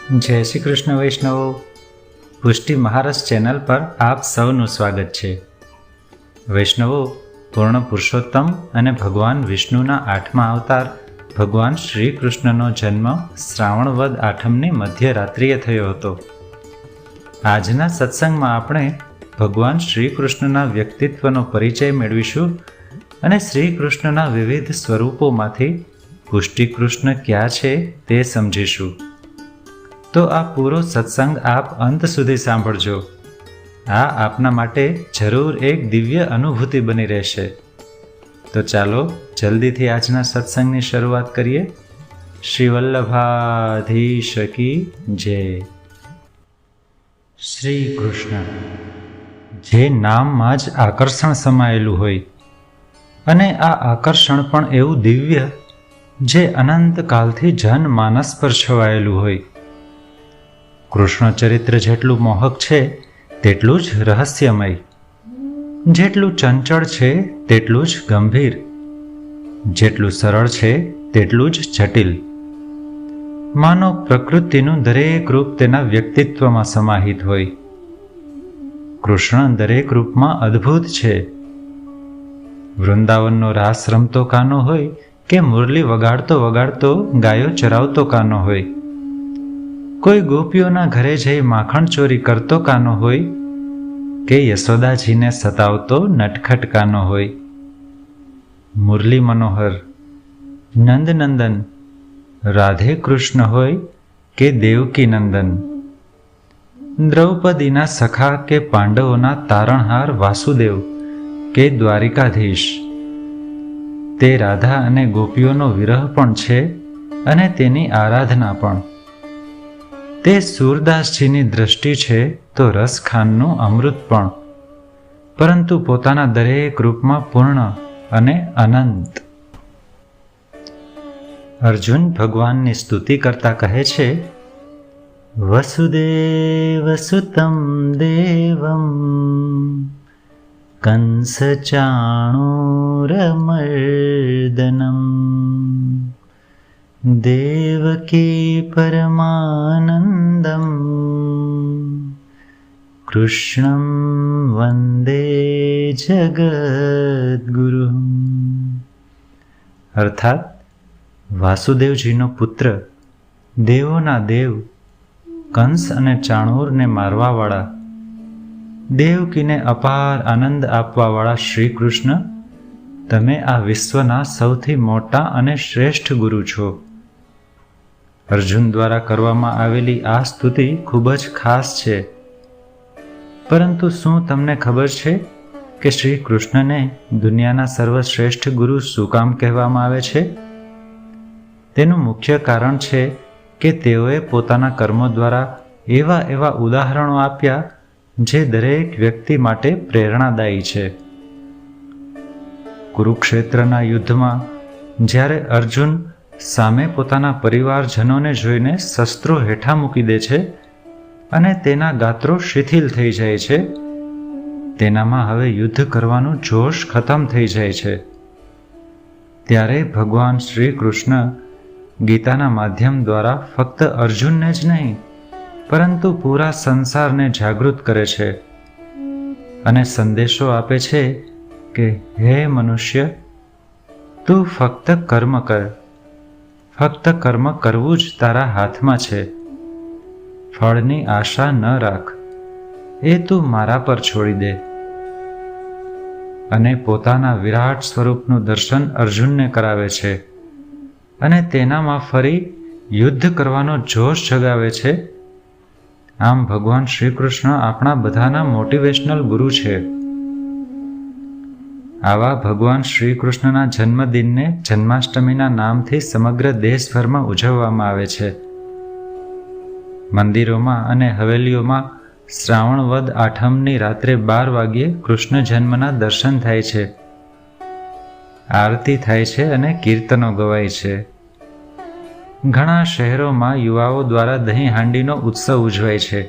જય શ્રી કૃષ્ણ વૈષ્ણવો, પુષ્ટિ મહારસ ચેનલ પર આપ સૌનું સ્વાગત છે. વૈષ્ણવો, પૂર્ણ પુરુષોત્તમ અને ભગવાન વિષ્ણુના 8મા અવતાર ભગવાન શ્રી કૃષ્ણનો જન્મ શ્રાવણ વદ આઠમની મધ્યરાત્રિએ થયો હતો. આજના સત્સંગમાં આપણે ભગવાન શ્રી કૃષ્ણના વ્યક્તિત્વનો પરિચય મેળવીશું અને શ્રી કૃષ્ણના વિવિધ સ્વરૂપોમાંથી પુષ્ટિ કૃષ્ણ ક્યાં છે તે સમજીશું. તો આ પૂરો સત્સંગ આપ અંત સુધી સાંભળજો. આ આપના માટે જરૂર એક દિવ્ય અનુભૂતિ બની રહેશે. તો ચાલો જલ્દીથી આજના સત્સંગની શરૂઆત કરીએ. શ્રી વલ્લભાધીશ કી જય. શ્રી કૃષ્ણ જે નામમાં જ આકર્ષણ સમાયેલું હોય, અને આ આકર્ષણ પણ એવું દિવ્ય જે અનંત કાલથી જનમાનસ પર છવાયેલું હોય. કૃષ્ણ ચરિત્ર જેટલું મોહક છે તેટલું જ રહસ્યમય, જેટલું ચંચળ છે તેટલું જ ગંભીર, જેટલું સરળ છે તેટલું જ જટિલ. માનો પ્રકૃતિનું દરેક રૂપ તેના વ્યક્તિત્વમાં સમાહિત હોય. કૃષ્ણ દરેક રૂપમાં અદ્ભુત છે. વૃંદાવનનો રાસ રમતો કાનો હોય કે મુરલી વગાડતો વગાડતો ગાયો ચરાવતો કાનો હોય, કોઈ ગોપીઓના ઘરે જઈ માખણ ચોરી કરતો કાનો હોય કે યશોદાજીને સતાવતો નટખટ કાનો હોય, મુરલી મનોહર, નંદનંદન, રાધે કૃષ્ણ હોય કે દેવકી નંદન, દ્રૌપદીના સખા કે પાંડવોના તારણહાર વાસુદેવ કે દ્વારિકાધીશ, તે રાધા અને ગોપીઓનો વિરહ પણ છે અને તેની આરાધના પણ. તે સૂરદાસજીની દ્રષ્ટિ છે તો રસખાનનું અમૃત પણ, પરંતુ પોતાના દરેક રૂપમાં પૂર્ણ અને અનંત. અર્જુન ભગવાનની સ્તુતિ કરતા કહે છે, વસુદેવ સુતમ દેવમ કંસ ચાણૂરમર્દનમ દેવકી પરમાનંદમ કૃષ્ણં વંદે જગદ્ગુરુ. અર્થાત વાસુદેવજીનો પુત્ર, દેવોના દેવ, કંસ અને ચાણૂરને મારવાવાળા, દેવકીને અપાર આનંદ આપવાવાળા શ્રી કૃષ્ણ, તમે આ વિશ્વના સૌથી મોટા અને શ્રેષ્ઠ ગુરુ છો. અર્જુન દ્વારા કરવામાં આવેલી આ સ્તુતિ ખૂબ જ ખાસ છે. પરંતુ શું તમને ખબર છે કે શ્રી કૃષ્ણને દુનિયાના સર્વશ્રેષ્ઠ ગુરુ શું કામ કહેવામાં આવે છે? તેનું મુખ્ય કારણ છે કે તેઓએ પોતાના કર્મો દ્વારા એવા એવા ઉદાહરણો આપ્યા જે દરેક વ્યક્તિ માટે પ્રેરણાદાયી છે. કુરુક્ષેત્રના યુદ્ધમાં જ્યારે અર્જુન સામે પોતાના પરિવારજનોને જોઈને શસ્ત્રો હેઠા મૂકી દે છે અને તેના ગાત્રો શિથિલ થઈ જાય છે, તેનામાં હવે યુદ્ધ કરવાનું જોશ ખતમ થઈ જાય છે, ત્યારે ભગવાન શ્રી કૃષ્ણ ગીતાના માધ્યમ દ્વારા ફક્ત અર્જુનને જ નહીં પરંતુ પૂરા સંસારને જાગૃત કરે છે અને સંદેશો આપે છે કે હે મનુષ્ય, તું ફક્ત કર્મ કર. ફક્ત કર્મ કરવું જ તારા હાથમાં છે. ફળની આશા ન રાખ, એ તું મારા પર છોડી દે. અને પોતાના વિરાટ સ્વરૂપનું દર્શન અર્જુનને કરાવે છે અને તેનામાં ફરી યુદ્ધ કરવાનો જોશ જગાવે છે. આમ ભગવાન શ્રી કૃષ્ણ આપણા બધાના મોટિવેશનલ ગુરુ છે. આવા ભગવાન શ્રી કૃષ્ણના જન્મદિનને જન્માષ્ટમીના નામથી સમગ્ર દેશભરમાં ઉજવવામાં આવે છે. મંદિરોમાં અને હવેલીઓમાં શ્રાવણ વદ આઠમની રાત્રે 12 વાગ્યે કૃષ્ણ જન્મના દર્શન થાય છે, આરતી થાય છે અને કીર્તનો ગવાય છે. ઘણા શહેરોમાં યુવાઓ દ્વારા દહીં હાંડીનો ઉત્સવ ઉજવાય છે.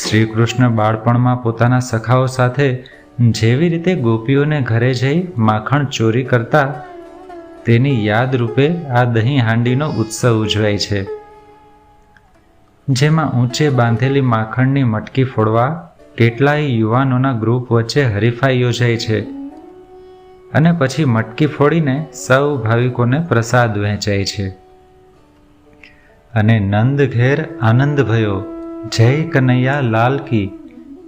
શ્રી કૃષ્ણ બાળપણમાં પોતાના સખાઓ સાથે જેવી રીતે ગોપીઓને ઘરે જઈ માખણ ચોરી કરતા, તેની યાદ રૂપે આ દહીં હાંડીનો ઉત્સવ ઉજવાય છે. જેમાં ઊંચે બાંધેલી માખણની મટકી ફોડવા કેટલાય યુવાનોના ગ્રુપ વચ્ચે હરીફાઈ યોજાય છે અને પછી મટકી ફોડીને સૌ ભાવિકોને પ્રસાદ વહેંચાય છે. અને નંદ ઘેર આનંદ ભયો, જય કનૈયા લાલ કી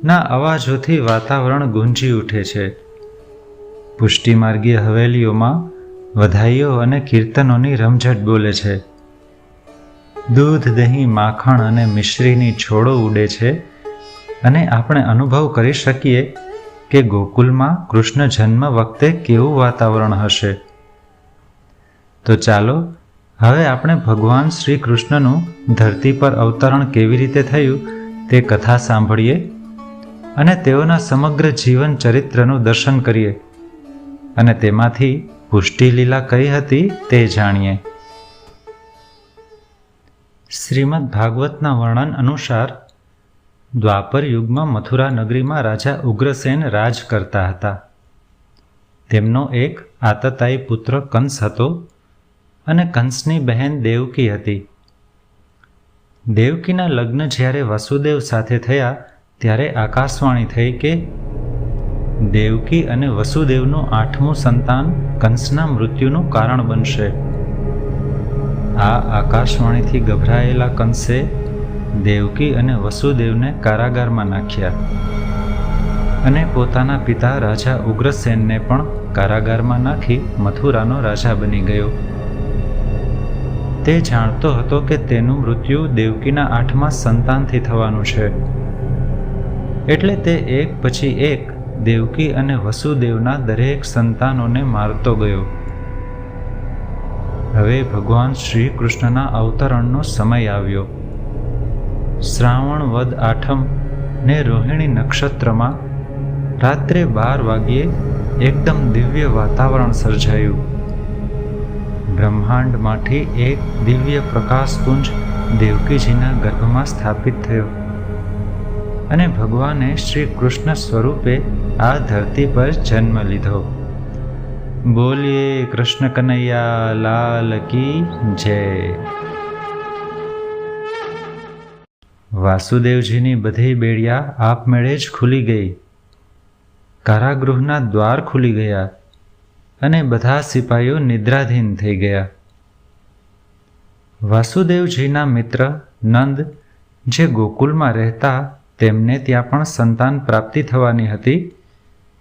ના અવાજોથી વાતાવરણ ગુંજી ઉઠે છે. પુષ્ટિમાર્ગીય હવેલીઓમાં વધાઈઓ અને કીર્તનોની રમઝટ બોલે છે. દૂધ, દહીં, માખણ અને મિશ્રીની છોડો ઉડે છે અને આપણે અનુભવ કરી શકીએ કે ગોકુલમાં કૃષ્ણ જન્મ વખતે કેવું વાતાવરણ હશે. તો ચાલો હવે આપણે ભગવાન શ્રી કૃષ્ણનું ધરતી પર અવતરણ કેવી રીતે થયું તે કથા સાંભળીએ અને તેઓના સમગ્ર જીવન ચરિત્રનું દર્શન કરીએ અને તેમાંથી પુષ્ટિ લીલા કઈ હતી તે જાણીએ. શ્રીમદ ભાગવતના વર્ણન અનુસાર દ્વાપર યુગમાં મથુરા નગરીમાં રાજા ઉગ્રસેન રાજ કરતા હતા. તેમનો એક આતતાયી પુત્ર કંસ હતો અને કંસની બહેન દેવકી હતી. દેવકીના લગ્ન જ્યારે વસુદેવ સાથે થયા ત્યારે આકાશવાણી થઈ કે દેવકી અને વસુદેવનું 8મું સંતાન કંસના મૃત્યુનું કારણ બનશે. આ આકાશવાણીથી ગભરાયેલા કંસે દેવકી અને વસુદેવને કારાગારમાં નાખ્યા અને પોતાના પિતા રાજા ઉગ્રસેનને પણ કારાગારમાં નાખી મથુરાનો રાજા બની ગયો. તે જાણતો હતો કે તેનું મૃત્યુ દેવકીના 8મા સંતાનથી થવાનું છે, એટલે તે એક પછી એક દેવકી અને વસુદેવના દરેક સંતાનોને મારતો ગયો. હવે ભગવાન શ્રી કૃષ્ણના અવતરણનો સમય આવ્યો. શ્રાવણ વદ 8મ ને રોહિણી નક્ષત્રમાં રાત્રે 12 વાગ્યે એકદમ દિવ્ય વાતાવરણ સર્જાયું. બ્રહ્માંડમાંથી એક દિવ્ય પ્રકાશપુંજ દેવકીજીના ગર્ભમાં સ્થાપિત થયો અને ભગવાને શ્રી કૃષ્ણ સ્વરૂપે આ ધરતી પર જન્મ લીધો. બોલીએ કૃષ્ણ કનૈયા લાલ કી જય. વાસુદેવજીની બધી બેડિયા આપમેળે જ ખુલી ગઈ. કારાગૃહના દ્વાર ખુલી ગયા અને બધા સિપાહીઓ નિદ્રાધીન થઈ ગયા. વાસુદેવજીના મિત્ર નંદ જે ગોકુલમાં રહેતા તેમને ત્યાં પણ સંતાન પ્રાપ્તિ થવાની હતી,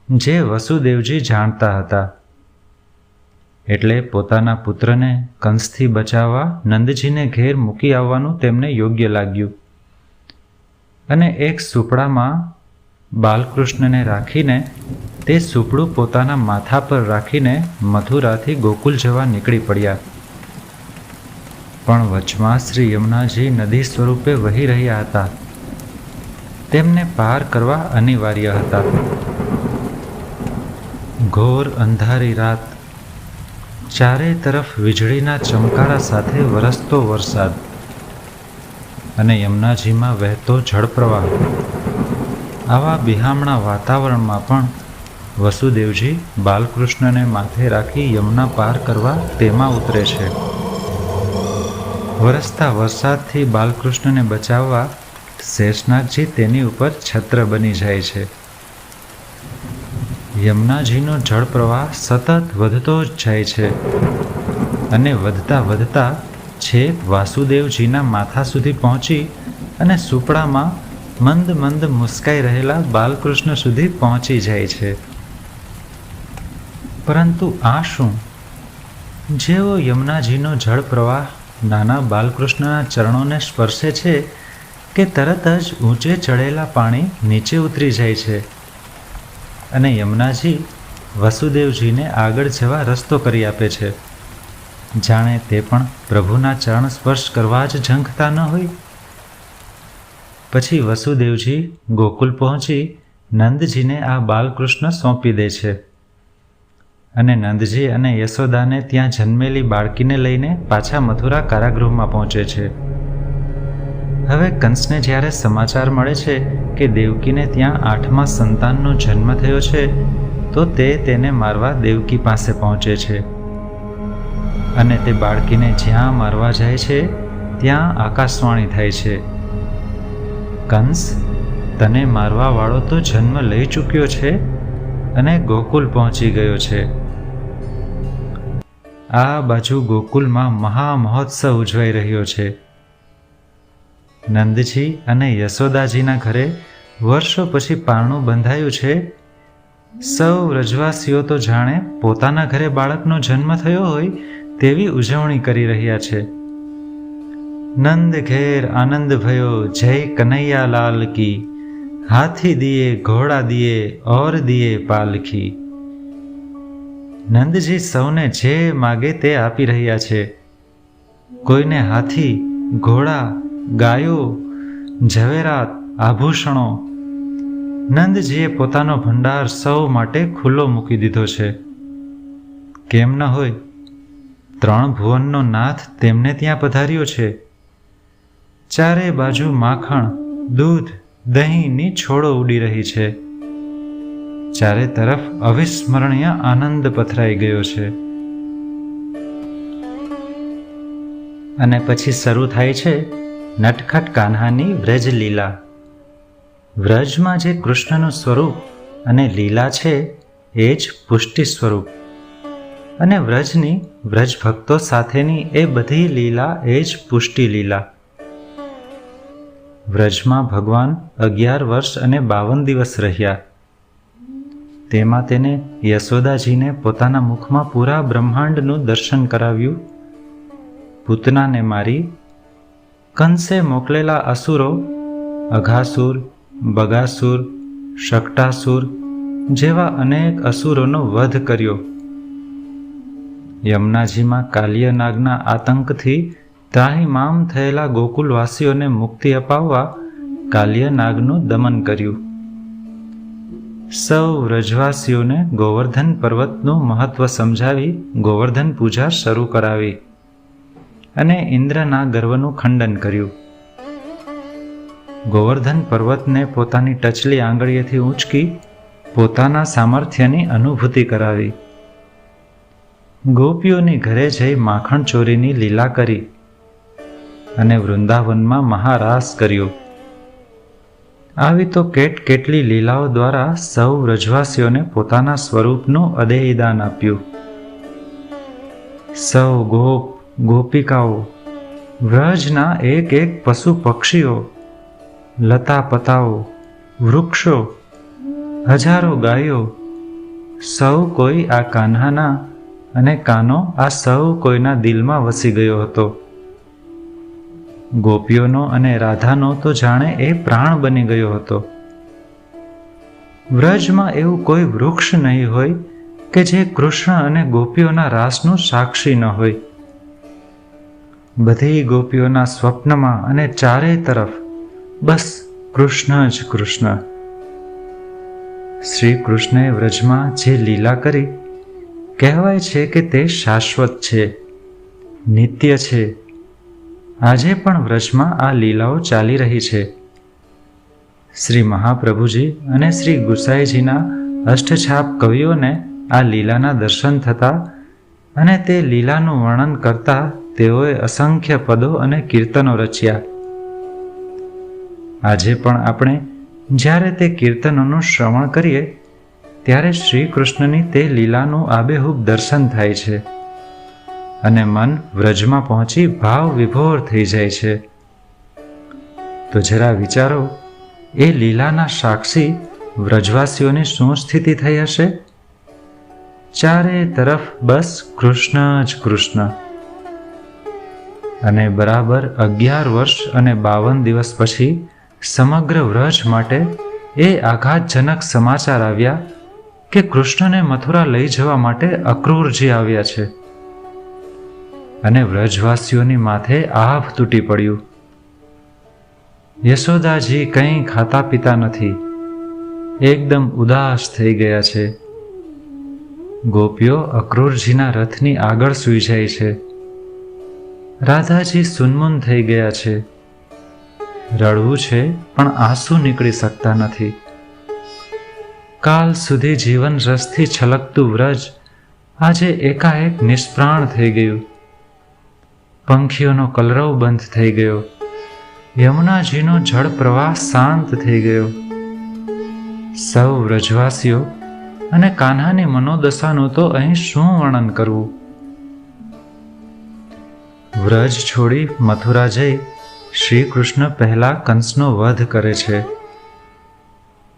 જે વસુદેવજી જાણતા હતા. એટલે પોતાના પુત્રને કંસથી બચાવવા નંદજીને ઘેર મૂકી આવવાનું તેમને યોગ્ય લાગ્યું અને એક સૂપડામાં બાલકૃષ્ણને રાખીને તે સૂપડું પોતાના માથા પર રાખીને મથુરાથી ગોકુલ જવા નીકળી પડ્યા. પણ વચમાં શ્રી યમુનાજી નદી સ્વરૂપે વહી રહ્યા હતા. તેમને પાર કરવા અનિવાર્ય હતા. ઘોર અંધારી રાત, ચારે તરફ વીજળીના ચમકારા સાથે વરસતો વરસાદ અને યમુનાજીમાં વહેતો જળપ્રવાહ. આવા બિહામણા વાતાવરણમાં પણ વસુદેવજી બાલકૃષ્ણને માથે રાખી યમુના પાર કરવા તેમાં ઉતરે છે. વરસતા વરસાદથી બાલકૃષ્ણને બચાવવા શેષનાગજી તેની ઉપર છત્ર બની જાય છે. યમુનાજીનો જળપ્રવાહ સતત વધતો જ જાય છે અને વધતા વધતા છેક વાસુદેવજીના માથા સુધી પહોંચી અને સૂપડામાં મંદ મંદ મુસ્કાઈ રહેલા બાલકૃષ્ણ સુધી પહોંચી જાય છે. પરંતુ આ શું? જેવો યમુનાજીનો જળપ્રવાહ નાના બાલકૃષ્ણના ચરણોને સ્પર્શે છે કે તરત જ ઊંચે ચડેલા પાણી નીચે ઉતરી જાય છે અને યમુનાજી વસુદેવજીને આગળ જવા રસ્તો કરી આપે છે, જાણે તે પણ પ્રભુના ચરણ સ્પર્શ કરવા જ ઝંખતા ન હોય. પછી વસુદેવજી ગોકુલ પહોંચી નંદજીને આ બાલકૃષ્ણ સોંપી દે છે અને નંદજી અને યશોદાને ત્યાં જન્મેલી બાળકીને લઈને પાછા મથુરા કારાગૃહમાં પહોંચે છે. હવે કંસને જ્યારે સમાચાર મળે છે કે દેવકીને ત્યાં 8મા સંતાનનો જન્મ થયો છે, તો તે તેને મારવા દેવકી પાસે પહોંચે છે અને તે બાળકીને જ્યાં મારવા જાય છે ત્યાં આકાશવાણી થાય છે કંસ, તને મારવાવાળો તો જન્મ લઈ ચૂક્યો છે અને ગોકુલ પહોંચી ગયો છે. આ બાજુ ગોકુલમાં મહામહોત્સવ ઉજવાઈ રહ્યો છે. નંદજી અને યશોદાજીના ઘરે વર્ષો પછી પારણું બંધાયું છે. સૌ વ્રજવાસીઓ તો જાણે પોતાના ઘરે બાળકનો જન્મ થયો હોય તેવી ઉજવણી કરી રહ્યા છે. નંદ ઘેર આનંદ ભયો, જય કનૈયા લાલ કી, હાથી દિયે ઘોડા દિયે ઓર દિયે પાલખી. નંદજી સૌને જે માગે તે આપી રહ્યા છે. કોઈને હાથી, ઘોડા, ગાયો, ઝવેરાત, આભૂષણો. નંદજીએ પોતાનો ભંડાર સૌ માટે ખુલ્લો મૂકી દીધો છે. કેમ ન હોય? 3 ભુવનનો નાથ તેમને ત્યાં પધાર્યો છે. ચારે બાજુ માખણ, દૂધ, દહીંની છોડો ઉડી રહી છે. ચારે તરફ અવિસ્મરણીય આનંદ પથરાઈ ગયો છે. અને પછી શરૂ થાય છે નટખટ કાન્હાની વ્રજ લીલા. વ્રજમાં જે કૃષ્ણનું સ્વરૂપ અને લીલા છે એ જ પુષ્ટિ સ્વરૂપ, અને વ્રજની વ્રજ ભક્તો સાથેની એ બધી લીલા એ જ પુષ્ટિ લીલા. વ્રજમાં ભગવાન 11 વર્ષ અને 52 દિવસ રહ્યા. તેમાં તેને યશોદાજીને પોતાના મુખમાં પૂરા બ્રહ્માંડનું દર્શન કરાવ્યું. પૂતનાને મારી, કંસે મોકલેલા અસુરો અઘાસુર, બગાસુર, શકટાસુર જેવા અનેક અસુરોનો વધ કર્યો. યમુનાજીમાં કાલિયનાગના આતંકથી ત્રાહિમામ થયેલા ગોકુલવાસીઓને મુક્તિ અપાવવા કાલિયનાગનું દમન કર્યું. સૌ વ્રજવાસીઓને ગોવર્ધન પર્વતનું મહત્વ સમજાવી ગોવર્ધન પૂજા શરૂ કરાવી અને ઇન્દ્રના ગર્વનું ખંડન કર્યું. ગોવર્ધન પર્વતને પોતાની ટચલી આંગળીએથી ઊંચકી પોતાના સામર્થ્યની અનુભૂતિ કરાવી. ગોપીઓની ઘરે જઈ માખણ ચોરીની લીલા કરી અને વૃંદાવનમાં મહારાસ કર્યો. આવી તો કેટલી લીલાઓ દ્વારા સૌ વ્રજવાસીઓને પોતાના સ્વરૂપનું અદેયદાન આપ્યું. સૌ ગોપ ગોપિકાઓ, વ્રજના એક એક પશુ પક્ષીઓ, લતા પતાઓ, વૃક્ષો, હજારો ગાયો, સૌ કોઈ આ કાન્હાના અને કાનો આ સૌ કોઈના દિલમાં વસી ગયો હતો. ગોપીઓનો અને રાધાનો તો જાણે એ પ્રાણ બની ગયો હતો. વ્રજમાં એવું કોઈ વૃક્ષ નહીં હોય કે જે કૃષ્ણ અને ગોપીઓના રાસનું સાક્ષી ન હોય. બધી ગોપીઓના સ્વપ્નમાં અને ચારે તરફ બસ કૃષ્ણ જ કૃષ્ણ. શ્રી કૃષ્ણએ વ્રજમાં જે લીલા કરી, કહેવાય છે કે તે શાશ્વત છે, નિત્ય છે. આજે પણ વ્રજમાં આ લીલાઓ ચાલી રહી છે. શ્રી મહાપ્રભુજી અને શ્રી ગુસાઈજીના અષ્ટછાપ કવિઓને આ લીલાના દર્શન થતા અને તે લીલાનું વર્ણન કરતા તેઓએ અસંખ્ય પદો અને કીર્તનો રચ્યા. આજે પણ આપણે જ્યારે તે કીર્તનોનું શ્રવણ કરીએ ત્યારે શ્રી કૃષ્ણની તે લીલાનું આબેહૂબ દર્શન થાય છે અને મન વ્રજમાં પહોંચી ભાવ વિભોર થઈ જાય છે. તો જરા વિચારો, એ લીલાના સાક્ષી વ્રજવાસીઓની શું સ્થિતિ થઈ હશે? ચારે તરફ બસ કૃષ્ણ જ કૃષ્ણ. અને બરાબર 11 વર્ષ અને 52 દિવસ પછી સમગ્ર વ્રજ માટે એ આઘાતજનક સમાચાર આવ્યા કે કૃષ્ણને મથુરા લઈ જવા માટે અક્રૂરજી આવ્યા છે. અને વ્રજવાસીઓની માથે આભ તૂટી પડ્યું. યશોદાજી કંઈ ખાતા પીતા નથી, એકદમ ઉદાસ થઈ ગયા છે. ગોપીઓ અક્રૂરજીના રથની આગળ સૂઈ જાય છે. રાધાજી સુનમુન થઈ ગયા છે. રડવું છે પણ આંસુ નીકળી શકતા નથી. કાલ સુધી જીવન રસથી છલકતું વ્રજ આજે એકાએક નિષ્પ્રાણ થઈ ગયું. પંખીઓનો કલરવ બંધ થઈ ગયો. યમુનાજીનો જળ પ્રવાહ શાંત થઈ ગયો. સૌ વ્રજવાસીઓ અને કાન્હાની મનોદશાનું તો અહીં શું વર્ણન કરવું. વ્રજ છોડી મથુરા જઈ શ્રી કૃષ્ણ પહેલા કંસનો વધ કરે છે.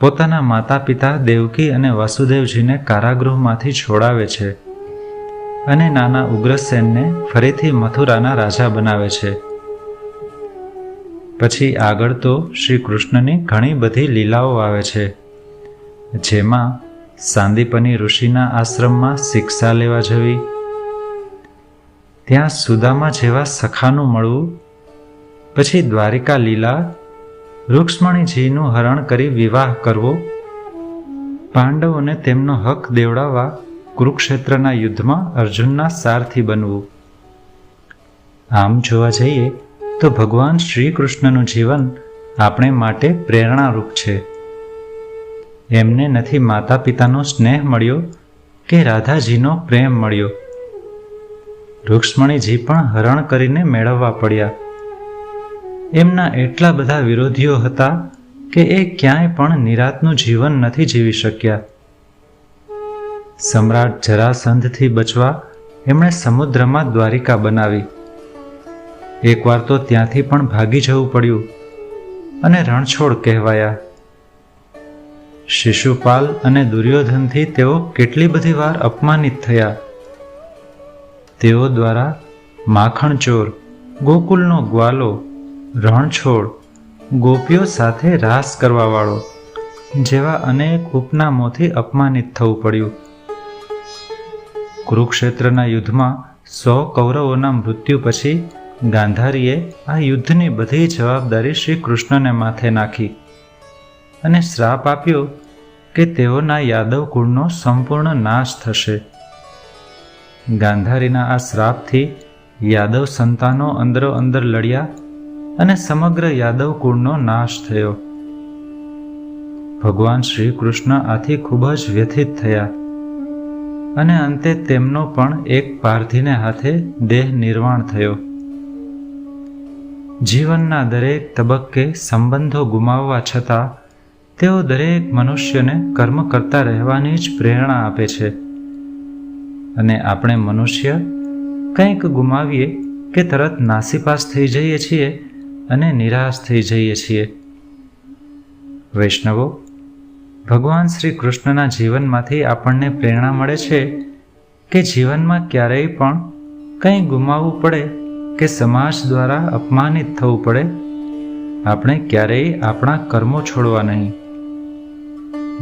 પોતાના માતા પિતા દેવકી અને વાસુદેવજીને કારાગૃહમાંથી છોડાવે છે અને નાના ઉગ્રસેનને ફરીથી મથુરાના રાજા બનાવે છે. પછી આગળ તો શ્રી કૃષ્ણની ઘણી બધી લીલાઓ આવે છે, જેમાં સાંદીપની ઋષિના આશ્રમમાં શિક્ષા લેવા જવી, ત્યાં સુદામા જેવા સખાનું મળવું, પછી દ્વારિકા લીલા, રૂક્ષ્મણીજીનું હરણ કરી વિવાહ કરવો, પાંડવોને તેમનો હક દેવડાવવા કુરુક્ષેત્રના યુદ્ધમાં અર્જુનના સારથી બનવું. આમ જોવા જઈએ તો ભગવાન શ્રી કૃષ્ણનું જીવન આપણે માટે પ્રેરણારૂપ છે. એમને નથી માતા પિતાનો સ્નેહ મળ્યો કે રાધાજીનો પ્રેમ મળ્યો. રૂક્ષ્મણીજી પણ હરણ કરીને મેળવવા પડ્યા. એમના એટલા બધા વિરોધીઓ હતા કે એ ક્યાંય પણ નિરાતનું જીવન નથી જીવી શક્યા. સમ્રાટ જરાસંધથી બચવા એમણે સમુદ્રમાં દ્વારિકા બનાવી. એકવાર તો ત્યાંથી પણ ભાગી જવું પડ્યું અને રણછોડ કહેવાયા. શિશુપાલ અને દુર્યોધનથી તેઓ કેટલી બધી વાર અપમાનિત થયા. તેઓ દ્વારા માખણચોર, ગોકુલનો ગ્વાલો, રણછોડ, ગોપીઓ સાથે રાસ કરવાવાળો જેવા અનેક ઉપનામોથી અપમાનિત થવું પડ્યું. કુરુક્ષેત્રના યુદ્ધમાં 100 કૌરવોના મૃત્યુ પછી ગાંધારીએ આ યુદ્ધની બધી જવાબદારી શ્રી કૃષ્ણને માથે નાખી અને શ્રાપ આપ્યો કે તેઓના યાદવ કુળનો સંપૂર્ણ નાશ થશે. ગાંધારીના આ શ્રાપથી યાદવ સંતાનો અંદરો અંદર લડ્યા અને સમગ્ર યાદવ કુળનો નાશ થયો. ભગવાન શ્રી કૃષ્ણ આથી ખૂબ જ વ્યથિત થયા અને અંતે તેમનો પણ એક પારધીને હાથે દેહ નિર્વાણ થયો. જીવનના દરેક તબક્કે સંબંધો ગુમાવવા છતાં તેઓ દરેક મનુષ્યને કર્મ કરતા રહેવાની જ પ્રેરણા આપે છે. અને આપણે મનુષ્ય કંઈક ગુમાવીએ કે તરત નાસીપાસ થઈ જઈએ છીએ અને નિરાશ થઈ જઈએ છીએ. વૈષ્ણવો, ભગવાન શ્રી કૃષ્ણના જીવનમાંથી આપણને પ્રેરણા મળે છે કે જીવનમાં ક્યારેય પણ કંઈ ગુમાવવું પડે કે સમાજ દ્વારા અપમાનિત થવું પડે, આપણે ક્યારેય આપણા કર્મો છોડવા નહીં.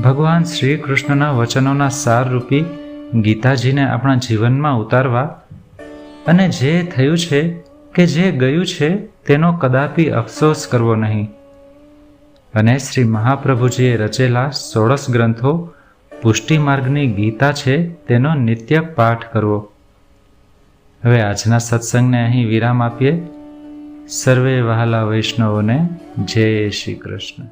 ભગવાન શ્રી કૃષ્ણના વચનોના સારરૂપી ગીતાજીને આપણા જીવનમાં ઉતારવા અને જે થયું છે કે જે ગયું છે તેનો કદાપી અફસોસ કરવો નહીં. અને શ્રી મહાપ્રભુજીએ રચેલા 16 ગ્રંથો પુષ્ટિ માર્ગની ગીતા છે તેનો નિત્ય પાઠ કરવો. હવે આજના સત્સંગને અહીં વિરામ આપીએ. સર્વે વહાલા વૈષ્ણવોને જય શ્રી કૃષ્ણ.